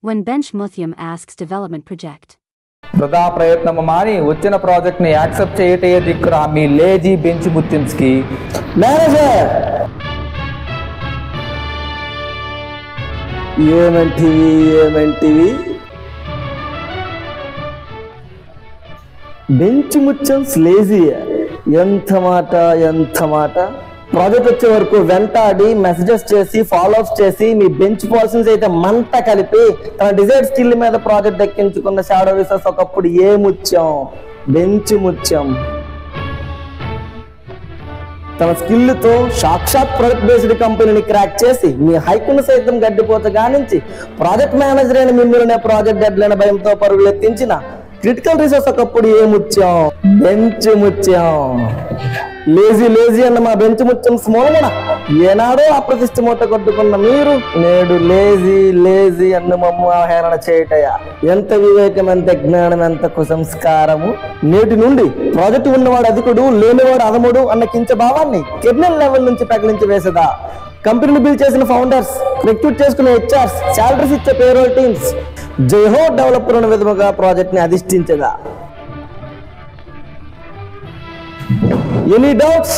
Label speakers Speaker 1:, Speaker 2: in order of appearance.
Speaker 1: When Bench Muthiam asks development project.
Speaker 2: వృధా ప్రయత్నం మాని వచ్చిన ప్రాజెక్ట్ ని యాక్సెప్ట్ చేయటే దిక్కురా మీ లేజీ బెంచ్ ముత్యమ్స్ కి.
Speaker 3: మేనేజర్ ఏమంటివి బెంచ్ ముత్యమ్స్ లేజీ? ఎంత మాట. ప్రాజెక్ట్ వచ్చే వరకు వెంటాడి మెసేజెస్ చేసి ఫాలోఅప్స్ చేసి మీ బెంచ్ పర్సన్స్ అయితే మంట కలిపి తన డిజైర్ స్కిల్ మీద ప్రాజెక్ట్ దక్కించుకున్న షాడో రిసోర్స్ ఒకప్పుడు ఏ ముత్యం? బెంచ్ ముత్యం. తన స్కిల్ తో సాక్షాత్ ప్రొడక్ట్ బేస్డ్ కంపెనీని క్రాక్ చేసి మీ హైకును సైతం గడ్డిపోత గానించి ప్రాజెక్ట్ మేనేజర్ అయిన మిమ్మల్ని ప్రాజెక్ట్ డెడ్లైన్ భయంతో పరుగులు ఎత్తించిన క్రిటికల్ రిసోర్స్ ఒకప్పుడు ఏ ముత్యం? బెంచ్ ముత్యం. లేజీ అన్న మా బెంచ్ ముత్యం మూలమున ఏనాడో అప్రతిష్ట మూట కొట్టుకున్న మీరు నేడు లేజీ అన్న మమ్మ అవహేళన చేయటయా? ఎంత వివేకం, ఎంత జ్ఞానం, ఎంత కుసంస్కారము! నేటి నుండి ప్రాజెక్టు ఉన్నవాడు అధికుడు, లేనివాడు అధముడు అన్న కించ భావాన్ని కెర్నల్ లెవెల్ నుంచి ప్రకటించి వేసదా? కంపెనీని బిల్డ్ చేసిన ఫౌండర్స్, రిక్రూట్ చేసుకునే హెచ్ఆర్స్, శాలరీస్ ఇచ్చే పేరోల్ టీమ్స్ జైహో డెవలపర్ ఉన్న విధముగా ప్రాజెక్ట్ ని అధిష్ఠించదా? Any doubts?